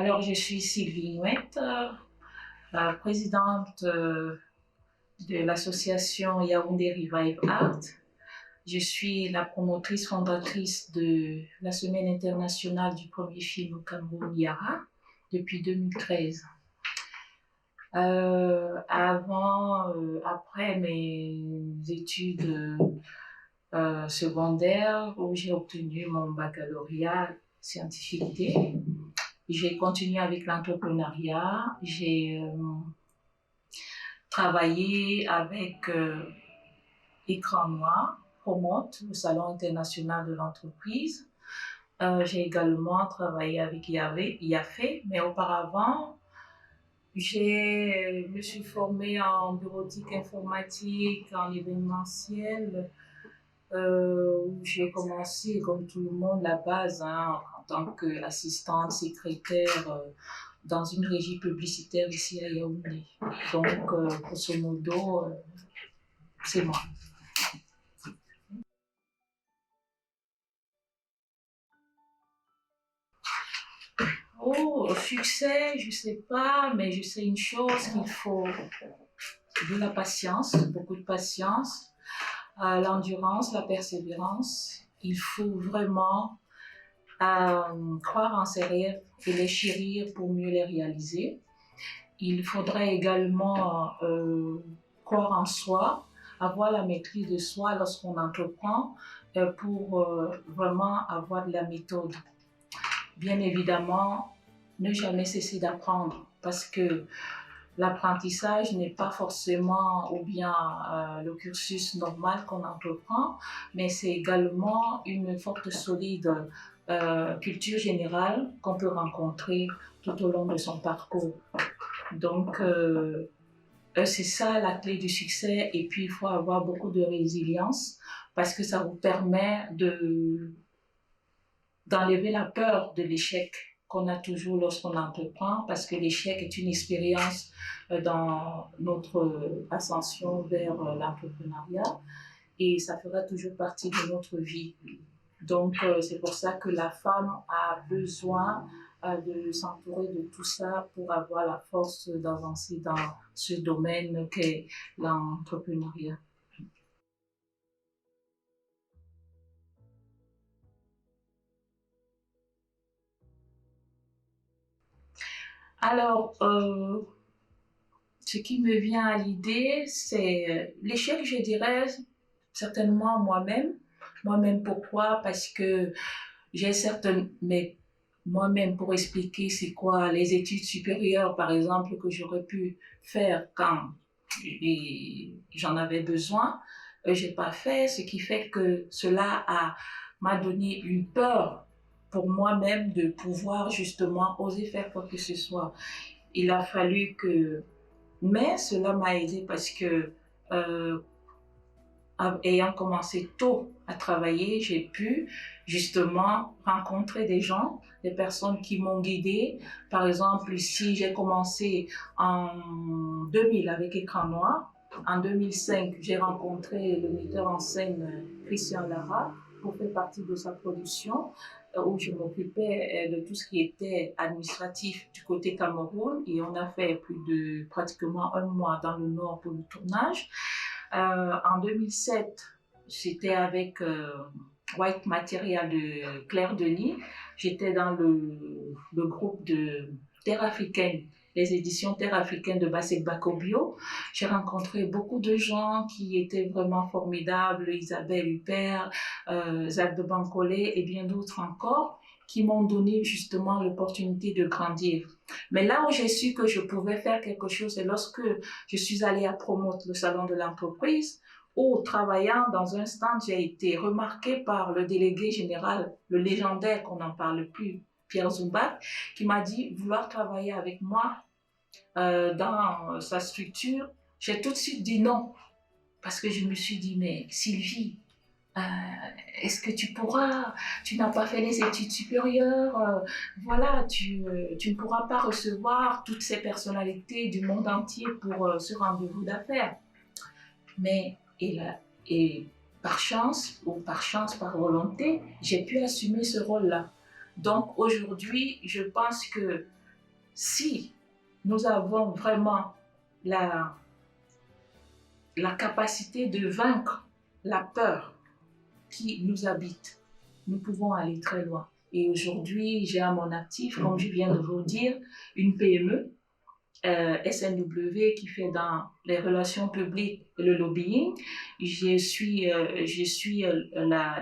Alors, je suis Sylvie Nouette, présidente de l'association Yaoundé Revive Art. Je suis la promotrice fondatrice de la Semaine internationale du premier film au Cameroun, Yara, depuis 2013. Après mes études secondaires, où j'ai obtenu mon baccalauréat scientifique D, j'ai continué avec l'entrepreneuriat. J'ai travaillé avec Écran Noir, Promote, le Salon international de l'entreprise. J'ai également travaillé avec IAFE, mais auparavant, je me suis formée en bureautique informatique, en événementiel, où j'ai commencé, comme tout le monde, la base, hein, en tant qu'assistante, secrétaire, dans une régie publicitaire ici à Yaoundé. Donc, grosso modo, c'est moi. Oh, succès, je sais pas, mais je sais une chose, qu'il faut de la patience, beaucoup de patience, l'endurance, la persévérance. Il faut vraiment croire en ses rêves et les chérir pour mieux les réaliser. Il faudrait également croire en soi, avoir la maîtrise de soi lorsqu'on entreprend pour vraiment avoir de la méthode. Bien évidemment, ne jamais cesser d'apprendre parce que l'apprentissage n'est pas forcément ou bien le cursus normal qu'on entreprend, mais c'est également une forte solide culture générale qu'on peut rencontrer tout au long de son parcours. Donc, c'est ça la clé du succès. Et puis, il faut avoir beaucoup de résilience parce que ça vous permet d'enlever la peur de l'échec qu'on a toujours lorsqu'on entreprend, parce que l'échec est une expérience dans notre ascension vers l'entrepreneuriat et ça fera toujours partie de notre vie. Donc, c'est pour ça que la femme a besoin de s'entourer de tout ça pour avoir la force d'avancer dans ce domaine qu'est l'entrepreneuriat. Alors, ce qui me vient à l'idée, c'est l'échec, je dirais, certainement moi-même. Moi-même, pourquoi? Parce que j'ai certaines, mais moi-même pour expliquer c'est quoi les études supérieures, par exemple, que j'aurais pu faire quand j'en avais besoin, j'ai pas fait, ce qui fait que m'a donné une peur pour moi-même de pouvoir justement oser faire quoi que ce soit. Il a fallu que, mais cela m'a aidé parce que euh, ayant commencé tôt à travailler, j'ai pu justement rencontrer des gens, des personnes qui m'ont guidée. Par exemple, ici, j'ai commencé en 2000 avec Écran Noir. En 2005, j'ai rencontré le metteur en scène Christian Lara pour faire partie de sa production où je m'occupais de tout ce qui était administratif du côté Cameroun et on a fait plus de pratiquement un mois dans le nord pour le tournage. En 2007, j'étais avec White Material de Claire Denis. J'étais dans le groupe de Terre africaine, les éditions Terre africaine de Bassek Bakobio. J'ai rencontré beaucoup de gens qui étaient vraiment formidables, Isabelle Huppert, Zach de Bancolé et bien d'autres encore qui m'ont donné justement l'opportunité de grandir. Mais là où j'ai su que je pouvais faire quelque chose, c'est lorsque je suis allée à Promote, le salon de l'entreprise, où, travaillant dans un stand, j'ai été remarquée par le délégué général, le légendaire qu'on n'en parle plus, Pierre Zumbac, qui m'a dit vouloir travailler avec moi dans sa structure. J'ai tout de suite dit non, parce que je me suis dit, mais Sylvie, euh, est-ce que tu n'as pas fait les études supérieures, voilà, tu ne pourras pas recevoir toutes ces personnalités du monde entier pour ce rendez-vous d'affaires. Mais et par chance, ou par chance, par volonté, j'ai pu assumer ce rôle-là. Donc aujourd'hui, je pense que si nous avons vraiment la capacité de vaincre la peur qui nous habite, nous pouvons aller très loin. Et aujourd'hui, j'ai à mon actif, comme je viens de vous dire, une PME, SNW, qui fait dans les relations publiques et le lobbying. Je suis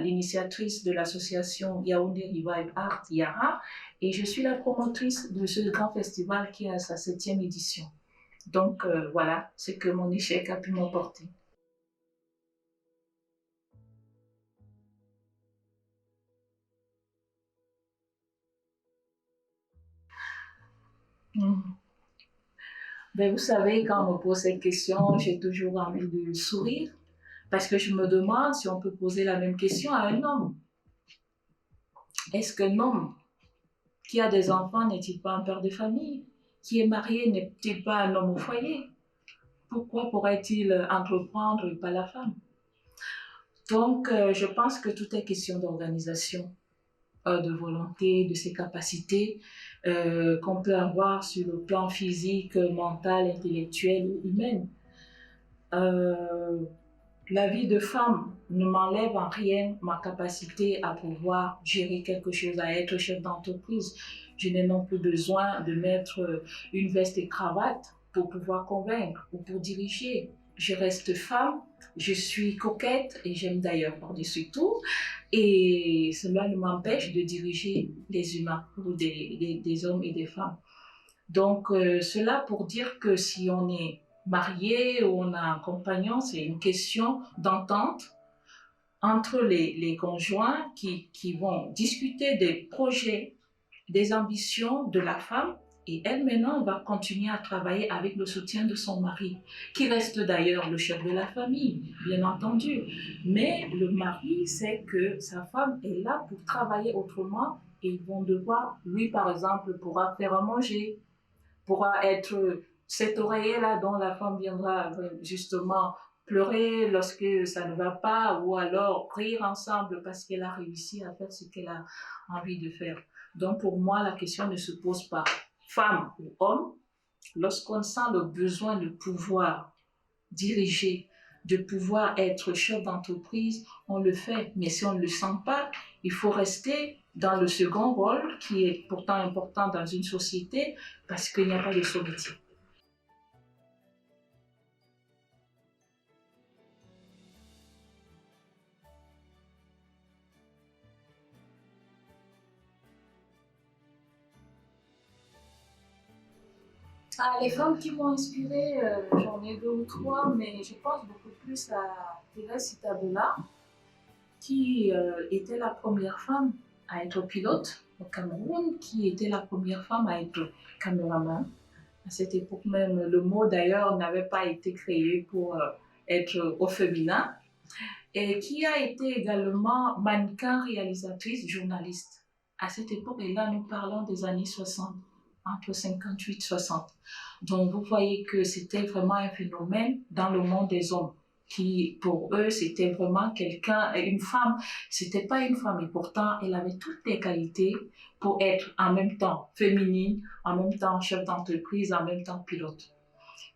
l'initiatrice de l'association Yaoundé Revive Art, YARA, et je suis la promotrice de ce grand festival qui a sa 7e édition. Donc voilà ce que mon échec a pu m'apporter. Ben, vous savez, quand on me pose cette question, j'ai toujours envie de sourire parce que je me demande si on peut poser la même question à un homme. Est-ce qu'un homme qui a des enfants n'est-il pas un père de famille? Qui est marié n'est-il pas un homme au foyer? Pourquoi pourrait-il entreprendre et pas la femme? Donc, je pense que tout est question d'organisation, de volonté, de ses capacités qu'on peut avoir sur le plan physique, mental, intellectuel ou humain. La vie de femme ne m'enlève en rien ma capacité à pouvoir gérer quelque chose, à être chef d'entreprise. Je n'ai non plus besoin de mettre une veste et cravate pour pouvoir convaincre ou pour diriger. Je reste femme, je suis coquette et j'aime d'ailleurs par-dessus tout. Et cela ne m'empêche de diriger des humains ou des hommes et des femmes. Donc, cela pour dire que si on est marié ou on a un compagnon, c'est une question d'entente entre les conjoints qui vont discuter des projets, des ambitions de la femme, et elle maintenant va continuer à travailler avec le soutien de son mari, qui reste d'ailleurs le chef de la famille, bien entendu. Mais le mari sait que sa femme est là pour travailler autrement et ils vont devoir, lui par exemple, pourra faire à manger, pourra être cet oreiller-là dont la femme viendra justement pleurer lorsque ça ne va pas ou alors rire ensemble parce qu'elle a réussi à faire ce qu'elle a envie de faire. Donc pour moi, la question ne se pose pas femme ou homme. Lorsqu'on sent le besoin de pouvoir diriger, de pouvoir être chef d'entreprise, on le fait. Mais si on ne le sent pas, il faut rester dans le second rôle qui est pourtant important dans une société parce qu'il n'y a pas de solitude. Ah, les femmes qui m'ont inspirée, j'en ai deux ou trois, mais je pense beaucoup plus à Thérèse Itabela, qui était la première femme à être pilote au Cameroun, qui était la première femme à être caméraman. À cette époque même, le mot d'ailleurs n'avait pas été créé pour être au féminin, et qui a été également mannequin, réalisatrice, journaliste. À cette époque, et là nous parlons des années 60, entre 58 et 60. Donc vous voyez que c'était vraiment un phénomène dans le monde des hommes qui, pour eux, c'était vraiment quelqu'un, une femme, c'était pas une femme, et pourtant, elle avait toutes les qualités pour être en même temps féminine, en même temps chef d'entreprise, en même temps pilote.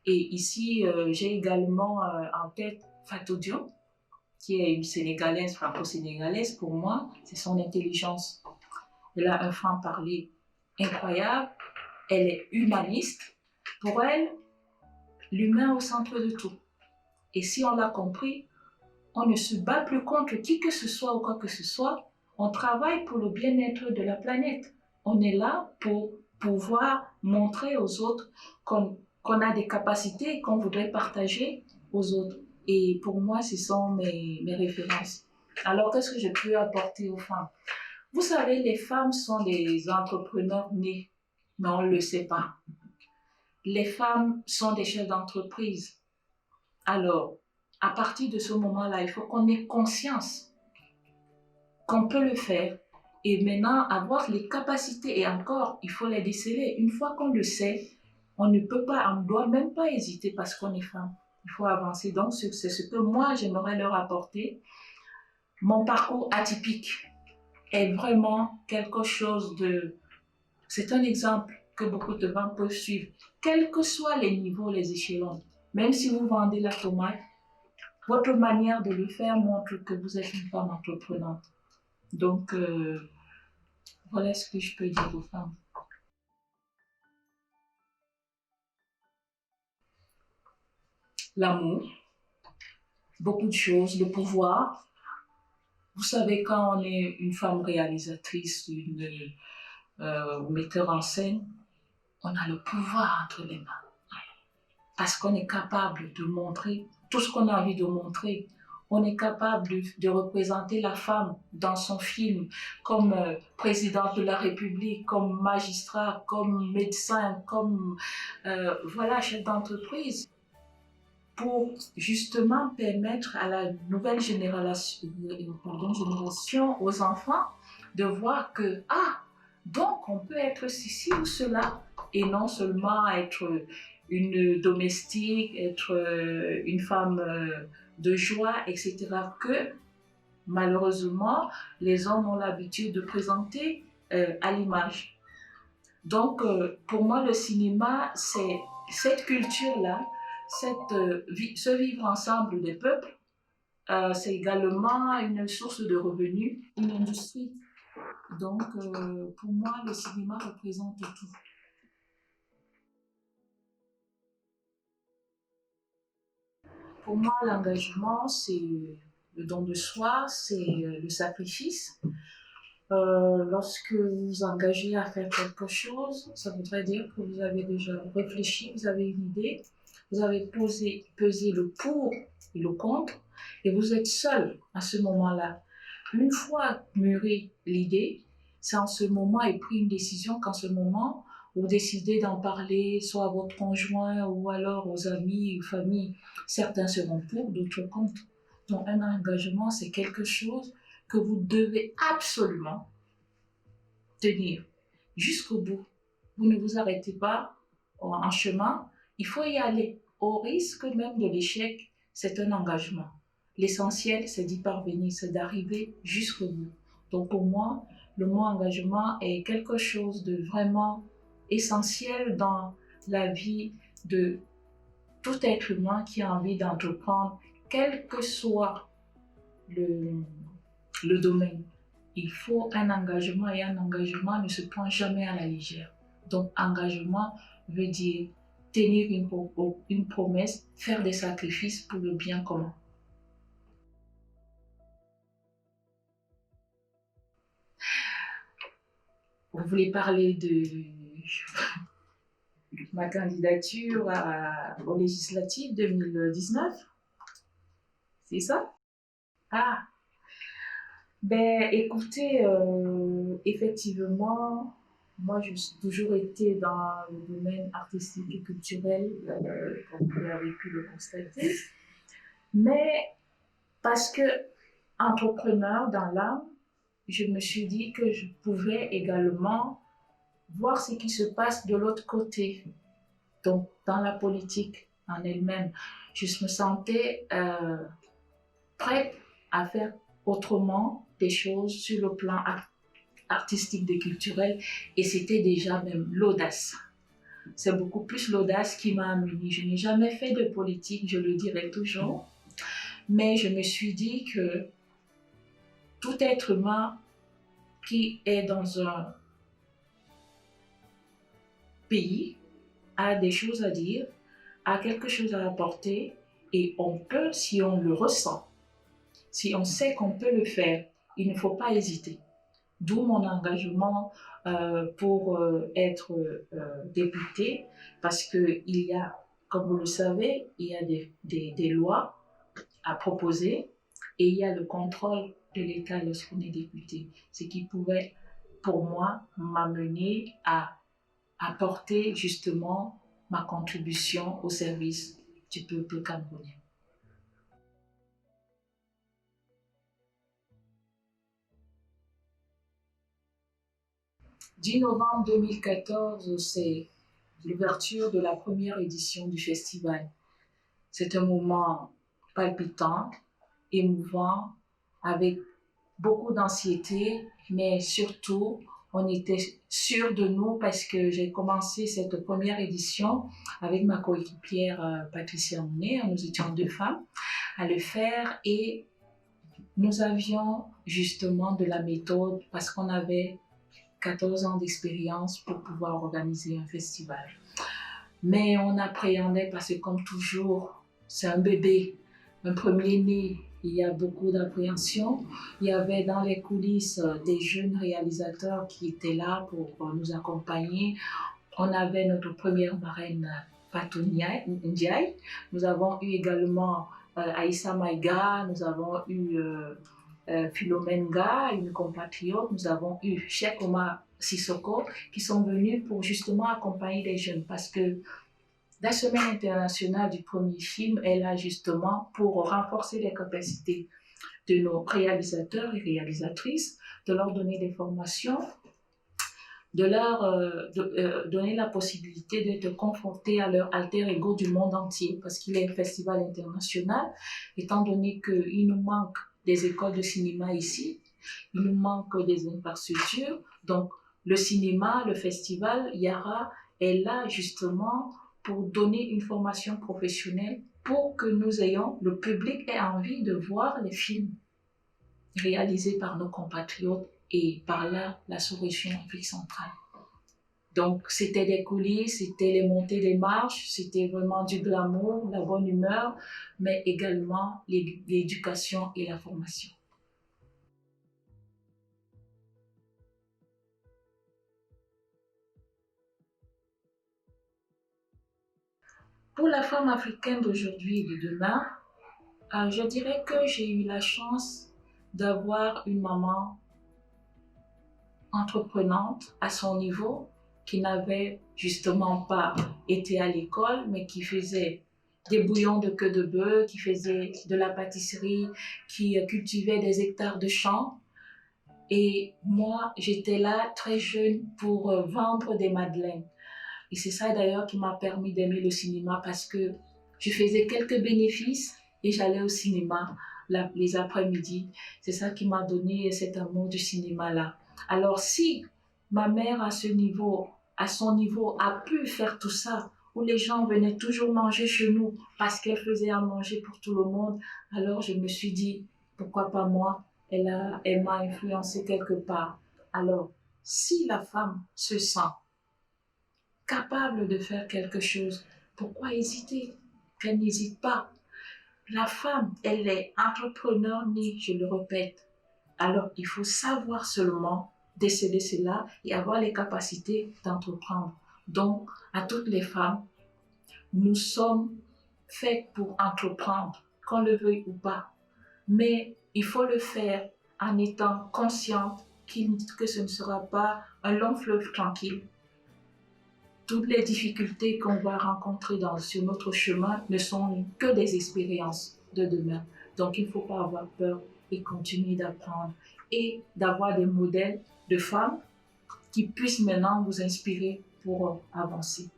Et ici, j'ai également en tête Fatou Diop, qui est une Sénégalaise, franco-sénégalaise. Pour moi, c'est son intelligence. Elle a un franc-parler incroyable, elle est humaniste. Pour elle, l'humain au centre de tout. Et si on l'a compris, on ne se bat plus contre qui que ce soit ou quoi que ce soit. On travaille pour le bien-être de la planète. On est là pour pouvoir montrer aux autres qu'on a des capacités qu'on voudrait partager aux autres. Et pour moi, ce sont mes références. Alors, qu'est-ce que je peux apporter aux femmes? Vous savez, les femmes sont des entrepreneurs nés, mais on ne le sait pas. Les femmes sont des chefs d'entreprise. Alors, à partir de ce moment-là, il faut qu'on ait conscience qu'on peut le faire et maintenant avoir les capacités, et encore, il faut les déceler. Une fois qu'on le sait, on ne peut pas, on ne doit même pas hésiter parce qu'on est femme. Il faut avancer. Donc, c'est ce que moi, j'aimerais leur apporter. Mon parcours atypique est vraiment quelque chose de... C'est un exemple que beaucoup de gens peuvent suivre, quels que soient les niveaux, les échelons. Même si vous vendez la tomate, votre manière de le faire montre que vous êtes une femme entreprenante. Donc, voilà ce que je peux dire aux femmes. L'amour, beaucoup de choses, le pouvoir. Vous savez, quand on est une femme réalisatrice, une metteur en scène, on a le pouvoir entre les mains. Parce qu'on est capable de montrer tout ce qu'on a envie de montrer. On est capable de représenter la femme dans son film comme présidente de la République, comme magistrat, comme médecin, comme voilà, chef d'entreprise, pour justement permettre à la nouvelle génération, aux enfants, de voir que, ah, donc on peut être ceci ou cela, et non seulement être une domestique, être une femme de joie, etc., que malheureusement, les hommes ont l'habitude de présenter à l'image. Donc, pour moi, le cinéma, c'est cette culture-là, ce vivre ensemble des peuples, c'est également une source de revenus, une industrie. Donc, pour moi, le cinéma représente tout. Pour moi, l'engagement, c'est le don de soi, c'est le sacrifice. Lorsque vous vous engagez à faire quelque chose, ça voudrait dire que vous avez déjà réfléchi, vous avez une idée, vous avez pesé le pour et le contre, et vous êtes seul à ce moment-là. Une fois mûrie l'idée, c'est en ce moment et pris une décision qu'en ce moment, vous décidez d'en parler soit à votre conjoint ou alors aux amis ou familles. Certains seront pour, d'autres contre. Donc un engagement, c'est quelque chose que vous devez absolument tenir jusqu'au bout. Vous ne vous arrêtez pas en chemin, il faut y aller. Au risque même de l'échec, c'est un engagement. L'essentiel, c'est d'y parvenir, c'est d'arriver jusqu'au bout. Donc pour moi, le mot engagement est quelque chose de vraiment essentiel dans la vie de tout être humain qui a envie d'entreprendre, quel que soit le, le domaine. Il faut un engagement et un engagement ne se prend jamais à la légère. Donc engagement veut dire tenir une promesse, faire des sacrifices pour le bien commun. Vous voulez parler de ma candidature aux législatives 2019? C'est ça? Ah, ben écoutez, effectivement, moi j'ai toujours été dans le domaine artistique et culturel, comme vous avez pu le constater, mais parce que entrepreneur dans l'âme, je me suis dit que je pouvais également voir ce qui se passe de l'autre côté, donc dans la politique en elle-même. Je me sentais prête à faire autrement des choses sur le plan artistique et culturel, et c'était déjà même l'audace. C'est beaucoup plus l'audace qui m'a amenée. Je n'ai jamais fait de politique, je le dirai toujours, mais je me suis dit que tout être humain qui est dans un pays a des choses à dire, a quelque chose à apporter, et on peut, si on le ressent, si on sait qu'on peut le faire, il ne faut pas hésiter. D'où mon engagement pour être députée, parce qu'il y a, comme vous le savez, il y a des lois à proposer et il y a le contrôle de l'État lorsqu'on est député, ce qui pouvait, pour moi, m'amener à apporter justement ma contribution au service du peuple camerounais. 10 novembre 2014, c'est l'ouverture de la première édition du festival. C'est un moment palpitant, émouvant, avec beaucoup d'anxiété, mais surtout On était sûrs de nous parce que j'ai commencé cette première édition avec ma coéquipière Patricia Monet. Nous étions deux femmes à le faire et nous avions justement de la méthode parce qu'on avait 14 ans d'expérience pour pouvoir organiser un festival. Mais on appréhendait parce que comme toujours, c'est un bébé, un premier-né. Il y a beaucoup d'appréhension. Il y avait dans les coulisses des jeunes réalisateurs qui étaient là pour nous accompagner. On avait notre première marraine, Fatou Ndiaye. Nous avons eu également Aïssa Maïga. Nous avons eu Philomène Ga, une compatriote. Nous avons eu Cheikh Omar Sissoko qui sont venus pour justement accompagner les jeunes parce que la Semaine internationale du premier film est là justement pour renforcer les capacités de nos réalisateurs et réalisatrices, de leur donner des formations, de leur donner la possibilité d'être confrontés à leur alter ego du monde entier parce qu'il est un festival international, étant donné qu'il nous manque des écoles de cinéma ici, il nous manque des infrastructures, donc le cinéma, le festival, Yara est là justement pour donner une formation professionnelle pour que nous ayons, le public ait envie de voir les films réalisés par nos compatriotes et par là, la sous-région Afrique centrale. Donc, c'était des coulisses, c'était les montées des marches, c'était vraiment du glamour, la bonne humeur, mais également l'éducation et la formation. Pour la femme africaine d'aujourd'hui et de demain, je dirais que j'ai eu la chance d'avoir une maman entreprenante à son niveau, qui n'avait justement pas été à l'école, mais qui faisait des bouillons de queue de bœuf, qui faisait de la pâtisserie, qui cultivait des hectares de champs. Et moi, j'étais là très jeune pour vendre des madeleines. Et c'est ça d'ailleurs qui m'a permis d'aimer le cinéma parce que je faisais quelques bénéfices et j'allais au cinéma les après-midi. C'est ça qui m'a donné cet amour du cinéma-là. Alors si ma mère à son niveau a pu faire tout ça, où les gens venaient toujours manger chez nous parce qu'elle faisait à manger pour tout le monde, alors je me suis dit, pourquoi pas moi? Elle m'a influencé quelque part. Alors, si la femme se sent capable de faire quelque chose, pourquoi hésiter? Qu'elle n'hésite pas. La femme, elle est entrepreneur née, je le répète. Alors, il faut savoir seulement déceler cela et avoir les capacités d'entreprendre. Donc, à toutes les femmes, nous sommes faites pour entreprendre, qu'on le veuille ou pas. Mais il faut le faire en étant consciente que ce ne sera pas un long fleuve tranquille. Toutes les difficultés qu'on va rencontrer sur notre chemin ne sont que des expériences de demain. Donc, il ne faut pas avoir peur et continuer d'apprendre et d'avoir des modèles de femmes qui puissent maintenant vous inspirer pour avancer.